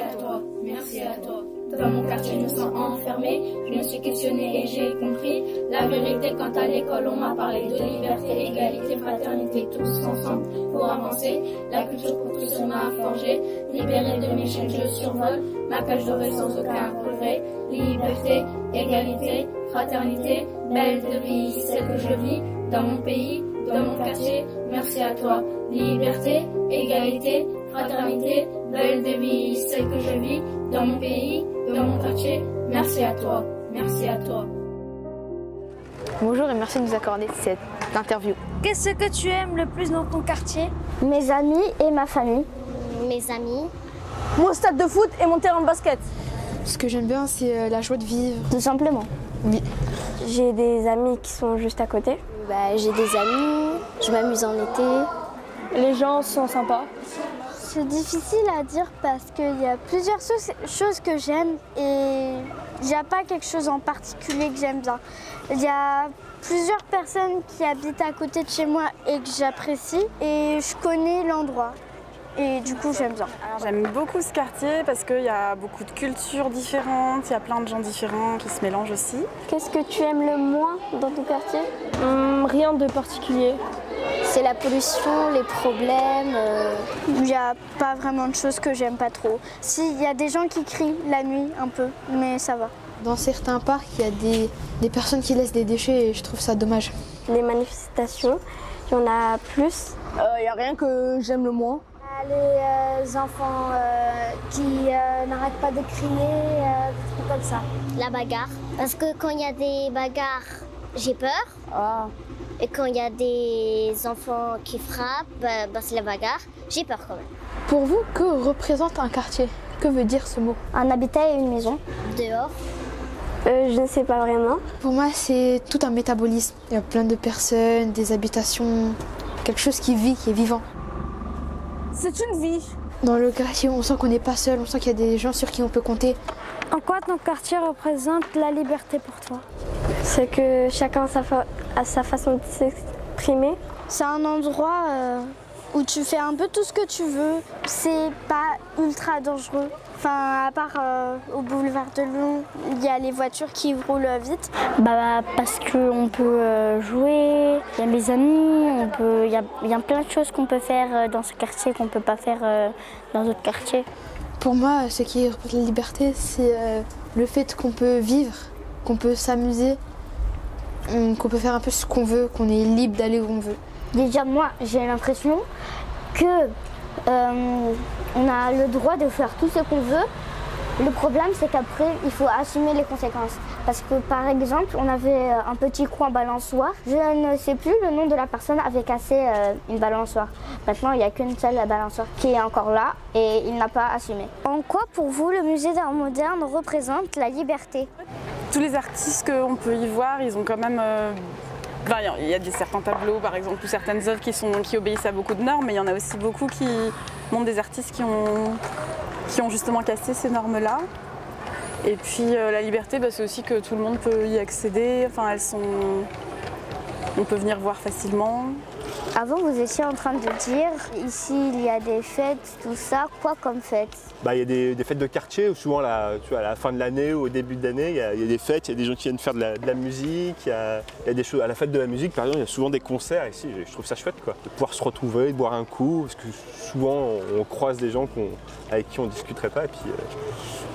à toi, merci à toi. Dans mon quartier, je me sens enfermée, je me suis questionnée et j'ai compris la vérité. Quant à l'école, on m'a parlé de liberté, égalité, fraternité, tous ensemble pour avancer. La culture pour tous, on m'a forgé, libéré de mes chaînes, je survole ma cage dorée sans aucun regret. Liberté, égalité, fraternité, belle de vie, celle que je vis dans mon pays, dans mon quartier, merci à toi. Liberté, égalité, fraternité, belle de vie, celle que je vis dans mon pays, dans mon quartier, merci à toi, merci à toi. Bonjour et merci de nous accorder cette interview. Qu'est-ce que tu aimes le plus dans ton quartier? Mes amis et ma famille. Mes amis. Mon stade de foot et mon terrain de basket. Ce que j'aime bien, c'est la joie de vivre. Tout simplement. Oui. J'ai des amis qui sont juste à côté. J'ai des amis, je m'amuse en été. Les gens sont sympas. C'est difficile à dire parce qu'il y a plusieurs choses que j'aime et il n'y a pas quelque chose en particulier que j'aime bien. Il y a plusieurs personnes qui habitent à côté de chez moi et que j'apprécie et je connais l'endroit. Et du coup, j'aime bien. J'aime beaucoup ce quartier parce qu'il y a beaucoup de cultures différentes, il y a plein de gens différents qui se mélangent aussi. Qu'est-ce que tu aimes le moins dans ton quartier? Rien de particulier. C'est la pollution, les problèmes. Il n'y a pas vraiment de choses que j'aime pas trop. Si, il y a des gens qui crient la nuit un peu, mais ça va. Dans certains parcs, il y a des personnes qui laissent des déchets et je trouve ça dommage. Les manifestations, il y en a plus. Il n'y a rien que j'aime le moins. Les enfants qui n'arrêtent pas de crier, des trucs comme ça. La bagarre. Parce que quand il y a des bagarres, j'ai peur. Et quand il y a des enfants qui frappent, c'est la bagarre. J'ai peur quand même. Pour vous, que représente un quartier? Que veut dire ce mot? Un habitat et une maison. Dehors. Je ne sais pas vraiment. Pour moi, c'est tout un métabolisme. Il y a plein de personnes, des habitations, quelque chose qui vit, qui est vivant. C'est une vie. Dans le quartier, on sent qu'on n'est pas seul, on sent qu'il y a des gens sur qui on peut compter. En quoi ton quartier représente la liberté pour toi? C'est que chacun a sa façon de s'exprimer. C'est un endroit où tu fais un peu tout ce que tu veux. C'est pas ultra dangereux. Enfin, à part au boulevard de Lyon, il y a les voitures qui roulent vite. Parce qu'on peut jouer, il y a mes amis, il y a plein de choses qu'on peut faire dans ce quartier qu'on ne peut pas faire dans d'autres quartiers. Pour moi, ce qui représente la liberté, c'est le fait qu'on peut vivre, qu'on peut s'amuser, qu'on peut faire un peu ce qu'on veut, qu'on est libre d'aller où on veut. Déjà, moi, j'ai l'impression que on a le droit de faire tout ce qu'on veut. Le problème, c'est qu'après, il faut assumer les conséquences. Parce que, par exemple, on avait un petit coin balançoire. Je ne sais plus le nom de la personne avait cassé une balançoire. Maintenant, il n'y a qu'une seule balançoire qui est encore là et il n'a pas assumé. En quoi, pour vous, le musée d'art moderne représente la liberté? Tous les artistes qu'on peut y voir, ils ont quand même... il y a certains tableaux, par exemple, ou certaines œuvres qui obéissent à beaucoup de normes, mais il y en a aussi beaucoup qui montrent des artistes qui ont justement cassé ces normes-là. Et puis la liberté, c'est aussi que tout le monde peut y accéder. Enfin, on peut venir voir facilement. Avant, vous étiez en train de dire, ici, il y a des fêtes, tout ça. Quoi comme fêtes? Il y a des fêtes de quartier où souvent à la fin de l'année ou au début de l'année, il y a des fêtes, il y a des gens qui viennent faire de la musique, il y a des choses. À la fête de la musique, par exemple, il y a souvent des concerts ici. Je trouve ça chouette, quoi, de pouvoir se retrouver, de boire un coup, parce que souvent on croise des gens avec qui on ne discuterait pas.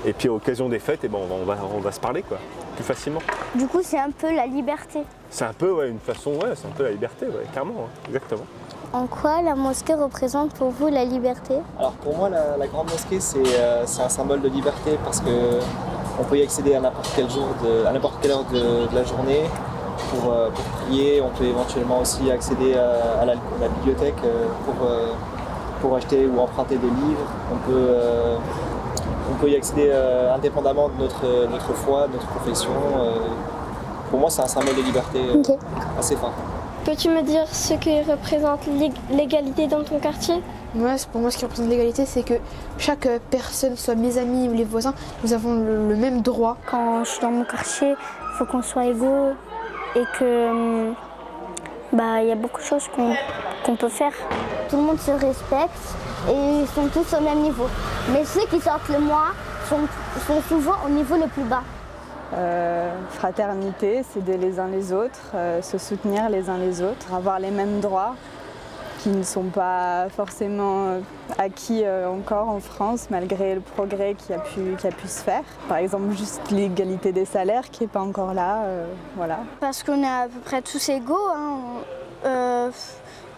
Et puis à l'occasion des fêtes, on va se parler, quoi, plus facilement. Du coup, c'est un peu la liberté. C'est un peu une façon, c'est un peu la liberté, clairement, exactement. En quoi la mosquée représente pour vous la liberté? Alors pour moi, la grande mosquée, c'est un symbole de liberté parce qu'on peut y accéder à n'importe quel jour, à n'importe quelle heure de la journée pour prier. On peut éventuellement aussi accéder à la bibliothèque pour acheter ou emprunter des livres. On peut y accéder indépendamment de notre foi, de notre profession. Pour moi, c'est un symbole de liberté assez fort. Peux-tu me dire ce que représente l'égalité dans ton quartier? Pour moi, ce qui représente l'égalité, c'est que chaque personne, soit mes amis ou les voisins, nous avons le même droit. Quand je suis dans mon quartier, il faut qu'on soit égaux et que y a beaucoup de choses qu'on peut faire. Tout le monde se respecte et ils sont tous au même niveau. Mais ceux qui sortent le moins sont souvent au niveau le plus bas. Fraternité, s'aider les uns les autres, se soutenir les uns les autres, avoir les mêmes droits qui ne sont pas forcément acquis encore en France malgré le progrès qui a pu se faire. Par exemple, juste l'égalité des salaires qui n'est pas encore là. Voilà. Parce qu'on est à peu près tous égaux. Hein.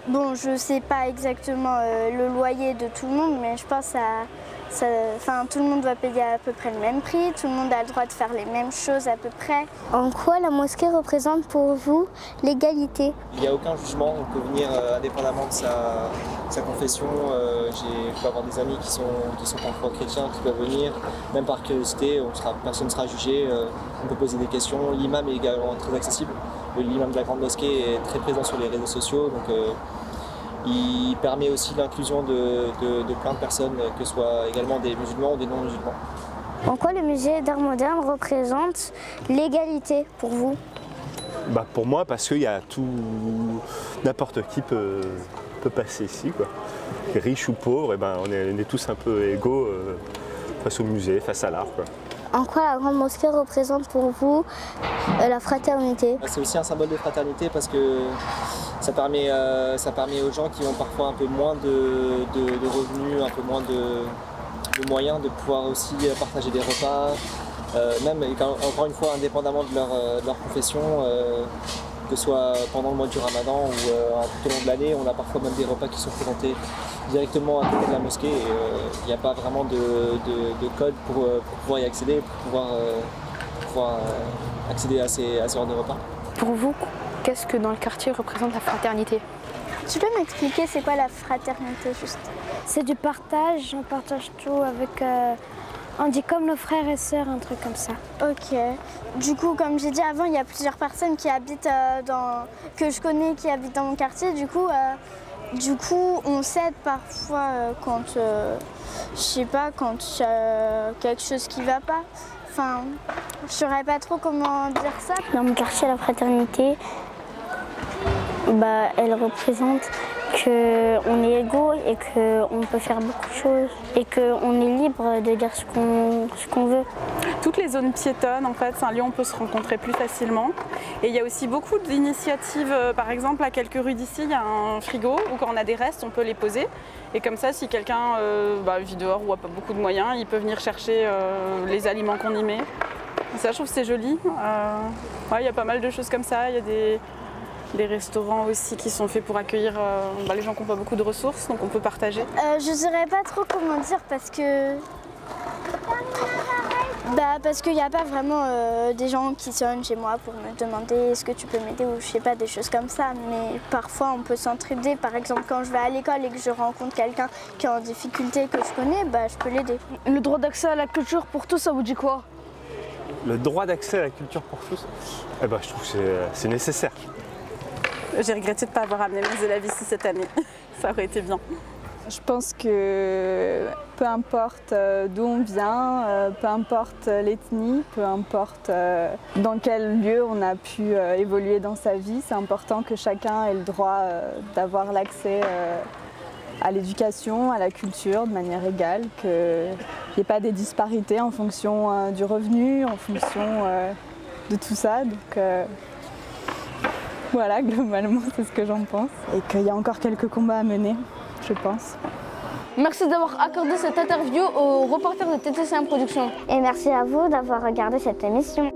Bon, je ne sais pas exactement le loyer de tout le monde, mais je pense que tout le monde va payer à peu près le même prix, tout le monde a le droit de faire les mêmes choses à peu près. En quoi la mosquée représente pour vous l'égalité? Il n'y a aucun jugement, on peut venir indépendamment de sa confession. Je peux avoir des amis qui sont parfois chrétiens, qui peuvent venir, même par curiosité, personne ne sera jugé, on peut poser des questions. L'imam est également très accessible. L'imam de la grande mosquée est très présent sur les réseaux sociaux, donc il permet aussi l'inclusion de plein de personnes, que ce soit également des musulmans ou des non-musulmans. En quoi le musée d'art moderne représente l'égalité pour vous? Pour moi, parce qu'il y a tout, n'importe qui peut passer ici, quoi. Riche ou pauvre, on est tous un peu égaux face au musée, face à l'art, quoi. En quoi la grande mosquée représente pour vous la fraternité? C'est aussi un symbole de fraternité parce que ça permet aux gens qui ont parfois un peu moins de revenus, un peu moins de moyens de pouvoir aussi partager des repas, même encore une fois indépendamment de leur confession, que ce soit pendant le mois du Ramadan ou tout au long de l'année, on a parfois même des repas qui sont présentés directement à côté de la mosquée et il n'y a pas vraiment de code pour pouvoir y accéder, pour pouvoir accéder à ces heures de repas. Pour vous, qu'est-ce que dans le quartier représente la fraternité? Tu peux m'expliquer c'est quoi la fraternité juste? C'est du partage, on partage tout avec... On dit comme nos frères et sœurs, un truc comme ça. Ok. Du coup, comme j'ai dit avant, il y a plusieurs personnes qui habitent que je connais qui habitent dans mon quartier. Du coup, on s'aide parfois quand, je sais pas, quand il y a quelque chose qui va pas. Enfin, je saurais pas trop comment dire ça. Dans mon quartier, la fraternité, elle représente qu'on est égaux et qu'on peut faire beaucoup de choses et qu'on est libre de dire ce qu'on veut. Toutes les zones piétonnes, en fait, c'est un lieu où on peut se rencontrer plus facilement. Et il y a aussi beaucoup d'initiatives, par exemple, à quelques rues d'ici, il y a un frigo où quand on a des restes, on peut les poser. Et comme ça, si quelqu'un vit dehors ou n'a pas beaucoup de moyens, il peut venir chercher les aliments qu'on y met. Et ça, je trouve que c'est joli. Il y a pas mal de choses comme ça. Il y a des restaurants aussi qui sont faits pour accueillir les gens qui n'ont pas beaucoup de ressources, donc on peut partager. Je ne saurais pas trop comment dire parce que... parce qu'il n'y a pas vraiment des gens qui sonnent chez moi pour me demander est-ce que tu peux m'aider ou je sais pas, des choses comme ça. Mais parfois on peut s'entraider. Par exemple, quand je vais à l'école et que je rencontre quelqu'un qui est en difficulté que je connais, je peux l'aider. Le droit d'accès à la culture pour tous, ça vous dit quoi? Le droit d'accès à la culture pour tous, je trouve que c'est nécessaire. J'ai regretté de ne pas avoir amené mes élèves ici cette année. Ça aurait été bien. Je pense que peu importe d'où on vient, peu importe l'ethnie, peu importe dans quel lieu on a pu évoluer dans sa vie, c'est important que chacun ait le droit d'avoir l'accès à l'éducation, à la culture de manière égale, qu'il n'y ait pas des disparités en fonction du revenu, en fonction de tout ça. Donc, voilà, globalement, c'est ce que j'en pense. Et qu'il y a encore quelques combats à mener, je pense. Merci d'avoir accordé cette interview aux reporters de TTC1 Productions. Et merci à vous d'avoir regardé cette émission.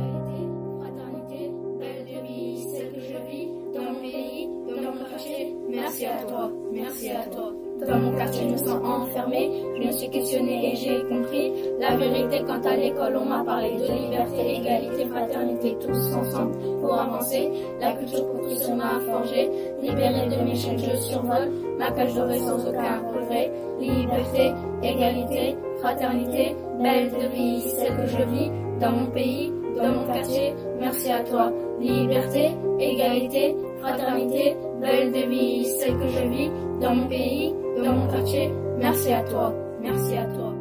Égalité, fraternité, belle de vie, celle que je vis, dans mon pays, dans mon quartier. Merci à toi, merci à toi. Dans mon quartier, je me sens enfermée, je me suis questionnée et j'ai compris la vérité. Quand à l'école, on m'a parlé de liberté, égalité, fraternité, tous ensemble pour avancer. La culture pour tous, on m'a forgé, libérée de mes chaînes, je survole ma cage dorée sans aucun regret. Liberté, égalité, fraternité, belle de vie, celle que je vis, dans mon pays, dans mon quartier. Merci à toi. Liberté, égalité, fraternité, belle de vie, celle que je vis, dans mon pays, dans mon quartier. Merci à toi, merci à toi.